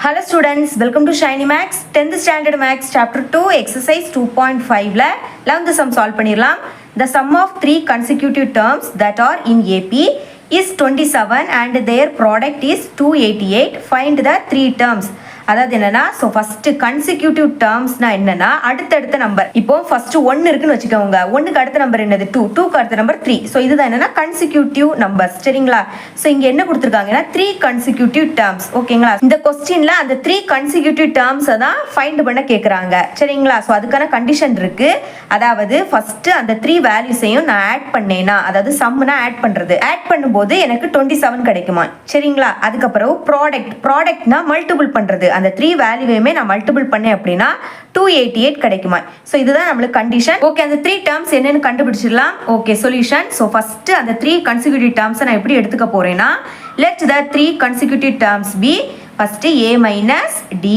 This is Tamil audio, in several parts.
Hello students, welcome to Shiny Max 10th standard Max chapter 2 exercise 2.5 ல 11th sum solve பண்ணிரலாம். The sum of three consecutive terms that are in AP is 27 and their product is 288. Find the three terms. அதாவது என்னன்னா ஸோ ஃபர்ஸ்ட் கன்சிக்யூட்டிவ் டேர்ம்ஸ்னா என்னன்னா அடுத்தடுத்த நம்பர். இப்போ ஃபர்ஸ்ட் 1 இருக்குன்னு வச்சுக்கோங்க, 1க்கு அடுத்த நம்பர் என்னது 2, 2க்கு அடுத்த நம்பர் 3. ஸோ இதுதான் என்னன்னா கன்சிக்யூட்டிவ் நம்பர்ஸ். சரிங்களா? ஸோ இங்க என்ன கொடுத்துருக்காங்கன்னா 3 கன்சிக்யூட்டிவ் டேர்ம்ஸ். ஓகேங்களா? இந்த கொஸ்டின்ல அந்த 3 கன்சிக்யூட்டிவ் டேர்ம்ஸை தான் ஃபைண்ட் பண்ண கேட்குறாங்க. சரிங்களா? ஸோ அதுக்கான கண்டிஷன் இருக்கு. அதாவது ஃபர்ஸ்ட் அந்த 3 வேல்யூஸையும் நான் ஆட் பண்ணேன்னா, அதாவது சம்னா ஆட் பண்றது, ஆட் பண்ணும்போது எனக்கு 27 கிடைக்குமா? சரிங்களா? அதுக்கப்புறம் ப்ராடக்ட்னா மல்டிபிள் பண்றது, அந்த 3 வேல்யூவையுமே நான் மல்டிபிள் பண்ணேன் அப்படின்னா 288 கிடைக்குமா? ஸோ இதுதான் நம்மளுக்கு கண்டிஷன். ஓகே, அந்த 3 டேர்ம்ஸ் என்னன்னு கண்டுபிடிச்சிடலாம். Okay, solution. ஸோ ஃபர்ஸ்ட் அந்த 3 கன்சிக்யூட்டிவ் டேர்ம்ஸை நான் எப்படி எடுத்துக்க போறேன்னா, let the 3 consecutive terms be first a minus d,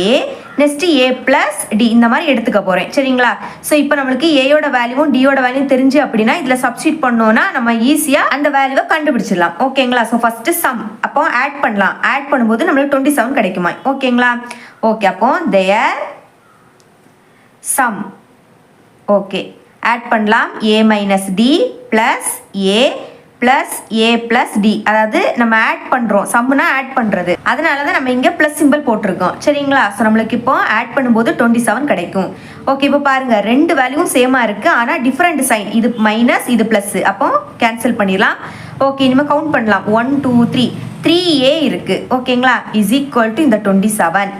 a, next a plus d இந்த மாதிரி எடுத்துக்க போறேன். சரிங்களா? ஸோ இப்போ நம்மளுக்கு ஏயோட வேல்யூவும் டியோட வேல்யூவும் தெரிஞ்சு அப்படின்னா இதுல சப்ஸ்டிட் பண்ணோம்னா நம்ம ஈஸியா அந்த வேல்யூவை கண்டுபிடிச்சிடலாம். ஓகேங்களா? ஸோ ஃபர்ஸ்ட் சம் அப்போ ஆட் பண்ணலாம். ஆட் பண்ணும்போது நம்மளுக்கு 27 கிடைக்குமா? ஓகேங்களா? ஓகே, அப்போ their sum. ஓகே, ஆட் பண்ணலாம். a minus d plus a plus A plus D. அதாவது நம்ம ஆட் பண்ணுறோம், சம்முனா ஆட் பண்ணுறது, அதனால தான் நம்ம இங்கே ப்ளஸ் சிம்பிள் போட்டிருக்கோம். சரிங்களா? ஸோ நம்மளுக்கு இப்போ ஆட் பண்ணும்போது 27 கிடைக்கும். ஓகே, இப்போ பாருங்க ரெண்டு வேல்யூவும் சேமாக இருக்குது, ஆனால் டிஃப்ரெண்ட் சைன். இது மைனஸ், இது ப்ளஸ். அப்போ கேன்சல் பண்ணிடலாம். ஓகே, இனிமேல் கவுண்ட் பண்ணலாம். 1 2 3 3a இருக்குது. ஓகேங்களா? இஸ் ஈக்குவல் டு இந்த 27.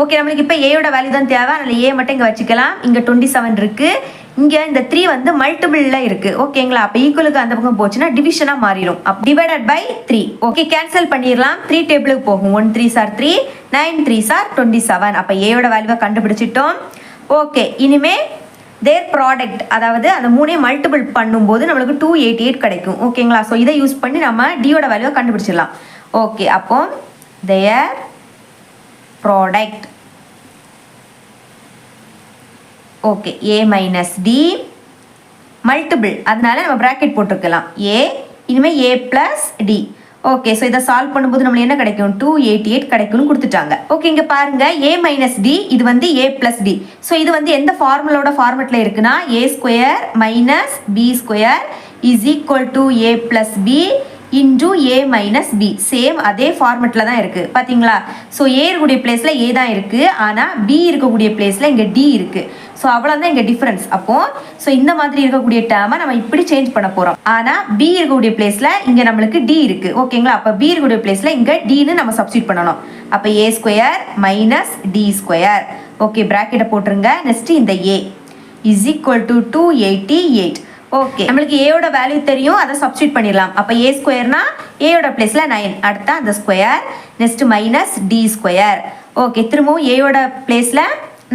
ஓகே, நம்மளுக்கு இப்போ ஏயோட வேல்யூ தான் தேவை, அதனால் ஏ மட்டும் இங்கே வச்சுக்கலாம். இங்கே 27 இருக்குது. இங்கே இந்த 3 வந்து மல்டிபிளில் இருக்குது. ஓகேங்களா? அப்போ ஈக்குவலுக்கு அந்த பக்கம் போச்சுன்னா டிவிஷனாக மாறிடும். அப் டிவைடட் பை 3. ஓகே, கேன்சல் பண்ணிடலாம். 3 டேபிளுக்கு போகும். 1 3s are 3, 9 3s are 27. அப்போ ஏயோட வேல்யூவை கண்டுபிடிச்சிட்டோம். ஓகே, இனிமே தேர் ப்ராடக்ட், அதாவது அந்த 3 மல்டிபிள் பண்ணும்போது நம்மளுக்கு 288 கிடைக்கும். ஓகேங்களா? ஸோ இதை யூஸ் பண்ணி நம்ம டியோட வேல்யூவை கண்டுபிடிச்சிடலாம். ஓகே, அப்போ their product. Okay, a minus D multiple, அதனால நம்ம ப்ராக்கெட் போட்டுருக்கலாம். a இனிமேல் a plus D. Okay, so இதை சால்வ் பண்ணும்போது நம்மளுக்கு என்ன கிடைக்கும்? 288 கிடைக்கும்னு கொடுத்துட்டாங்க. ஓகே, இங்கே பாருங்க a மைனஸ் டி, இது வந்து a பிளஸ் டி. ஸோ இது வந்து எந்த ஃபார்முலாவோட ஃபார்மெட்டில் இருக்குன்னா a square minus b square is equal to a plus b into A minus B. Same அதே ஃபார்மெட்டில் தான் இருக்குது. பார்த்தீங்களா? ஸோ ஏ இருக்கக்கூடிய பிளேஸில் ஏ தான் இருக்குது, ஆனால் பி இருக்கக்கூடிய பிளேஸில் இங்கே டி இருக்குது. ஸோ அவ்வளோதான் இங்கே டிஃப்ரென்ஸ். அப்போது ஸோ இந்த மாதிரி இருக்கக்கூடிய டேர்மை நம்ம இப்படி சேஞ்ச் பண்ண போகிறோம். ஆனால் பி இருக்கக்கூடிய பிளேஸில் இங்கே நம்மளுக்கு டி இருக்குது. ஓகேங்களா? அப்போ பி இருக்கக்கூடிய பிளேஸில் இங்கே டின்னு நம்ம சப்ஸ்டியூட் பண்ணணும். அப்போ A square minus D square. Okay, ப்ராக்கெட்டை போட்டுருங்க. நெக்ஸ்ட்டு இந்த A is equal to 288. Okay, நம்மளுக்கு ஏயோட வேல்யூ தெரியும், அதை சப்ஸ்டியூட் பண்ணிடலாம். அப்போ ஏ ஸ்கொயர்னா ஏயோட பிளேஸில் 9, அடுத்த அந்த square, next minus D square. Okay, திரும்பவும் ஏயோட பிளேஸில்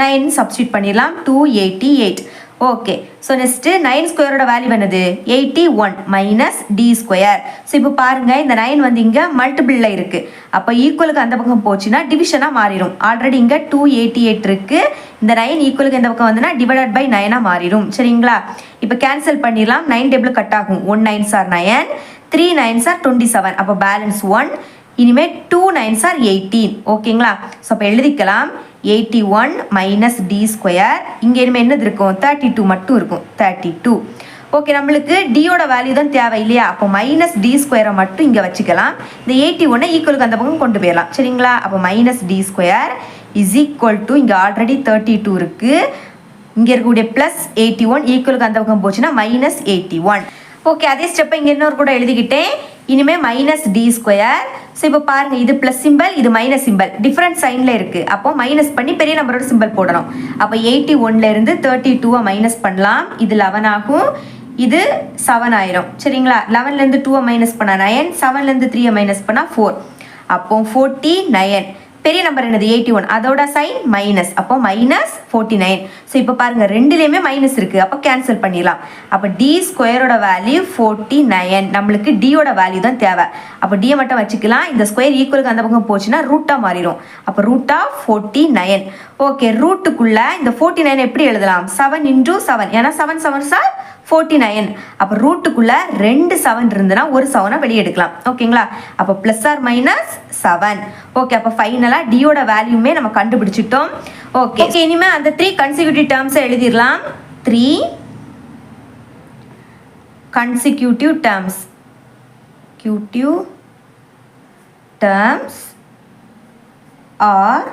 9 சப்ஸ்டியூட் பண்ணிடலாம். 288. ஓகே, ஸோ நெக்ஸ்ட்டு 9 ஸ்கொயரோட வேல்யூ என்னது? 81 மைனஸ் டி ஸ்கொயர். ஸோ இப்போ பாருங்கள் இந்த 9 வந்து இங்கே மல்டிபிளில் இருக்குது. அப்போ ஈக்குவலுக்கு அந்த பக்கம் போச்சுன்னா டிவிஷனாக மாறிடும். ஆல்ரெடி இங்கே 288 இருக்குது. இந்த 9 ஈக்குவலுக்கு இந்த பக்கம் வந்துன்னா டிவைடட் பை 9 மாறிடும். சரிங்களா? இப்போ கேன்சல் பண்ணிடலாம். 9 டேபிள் கட் ஆகும். 1 9s are 9, 3 9s are 27. அப்போ பேலன்ஸ் 1. இனிமேல் 2 9s are 18. ஓகேங்களா? ஸோ அப்போ எழுதிக்கலாம் 81 மைனஸ் டி ஸ்கொயர். இங்கே இனிமேல் என்னது இருக்கும்? 32 மட்டும் இருக்கும். 32. ஓகே, நம்மளுக்கு டியோட வேல்யூ தான் தேவை இல்லையா? அப்போ மைனஸ் டி ஸ்கொயரை மட்டும் இங்கே வச்சுக்கலாம். இந்த 81 ஈக்குவலுக்கு அந்த பக்கம் கொண்டு போயிடலாம். சரிங்களா? அப்போ minus D square is equal to இங்கே ஆல்ரெடி 32 இருக்குது. இங்கே இருக்கக்கூடிய ப்ளஸ் 81 ஈக்குவலுக்கு அந்த பக்கம் போச்சுன்னா மைனஸ் 81. ஓகே, அதே ஸ்டெப்பை இங்கே இன்னொரு கூட எழுதிக்கிட்டேன். இனிமேல் மைனஸ் டி ஸ்கொயர். ஸோ இப்போ பாருங்கள் இது ப்ளஸ் சிம்பிள், இது மைனஸ் சிம்பிள், டிஃப்ரெண்ட் சைனில் இருக்குது. அப்போ மைனஸ் பண்ணி பெரிய நம்பரோட சிம்பிள் போடணும். அப்போ 81லேருந்து 32 மைனஸ் பண்ணலாம். இது 11 ஆகும், இது 7 ஆயிரும். சரிங்களா? 11லேருந்து 2 மைனஸ் பண்ணால் 9, 7லேருந்து 3 மைனஸ் பண்ணால் 4. அப்போ 49. பெரிய நம்பர் என்னது? 81, அதோட சைன் மைனஸ், அப்போ மைனஸ் 49. ஸோ இப்போ பாருங்கள் ரெண்டுலேயுமே மைனஸ் இருக்குது. அப்போ கேன்சல் பண்ணிடலாம். அப்போ டி ஸ்கொயரோட வேல்யூ 49. நம்மளுக்கு டியோட வேல்யூ தான் தேவை. அப்போ டியை மட்டும் வச்சுக்கலாம். இந்த ஸ்கொயர் ஈக்குவலுக்கு அந்த பக்கம் போச்சுன்னா ரூட்டாக மாறிடும். அப்போ ரூட் ஆஃப் 49. ஓகே, ரூட்டுக்குள்ளே இந்த 49 எப்படி எழுதலாம்? 7 இன்டூ 7, ஏன்னா 7 7s are 49. அப்போ ரூட்டுக்குள்ளே 2 7 இருந்துன்னா ஒரு 7 வெளியே எடுக்கலாம். ஓகேங்களா? அப்போ ப்ளஸ் ஆர் மைனஸ் 7. ஓகே, அப்போ ஃபைனலாக டியோட வேல்யூமே நம்ம கண்டுபிடிச்சிட்டோம். ஓகே, இனிமேல் அந்த 3 கன்சிக்யூட்டிவ் டேர்ம்ஸை எழுதிடலாம். 3 consecutive terms are,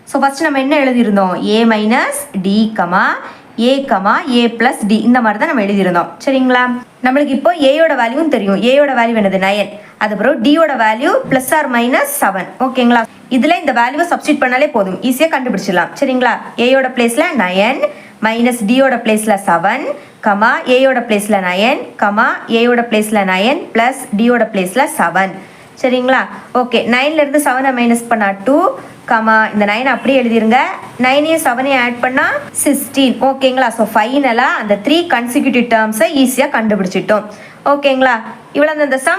so first நம்ம என்ன எழுதியிருந்தோம், a minus d, a plus d, இந்த மாதிரி தான் நம்ம எழுதியிருந்தோம். சரிங்களா? நம்மளுக்கு இப்போ a யோட வேல்யூவும் தெரியும். a யோட வேல்யூ என்னது 9, அதுக்கப்புறம் d யோட வேல்யூ plus or minus 7. ஓகேங்களா? இதில் இந்த வேல்யூவை சப்ஸ்டிட் பண்ணாலே போதும், ஈஸியாக கண்டுபிடிச்சிடலாம். சரிங்களா? a யோட பிளேஸில் 9 மைனஸ் d யோட பிளேஸில் 7, a யோட பிளேஸில் 9, a யோட பிளேஸில் 9 ப்ளஸ் d யோட பிளேஸில் 7. சரிங்களா? ஓகே, 9லேருந்து 7 மைனஸ் பண்ணால் 2, இந்த 9 அப்படியே எழுதிருங்க. 9ஐயும் 7ஐயும் ஆட் பண்ணால் 16. ஓகேங்களா? ஸோ ஃபைனலாக அந்த 3 கன்சிக்யூட்டிவ் டேர்ம்ஸை ஈஸியாக கண்டுபிடிச்சிட்டோம். ஓகேங்களா? இவ்வளோ இந்த சம்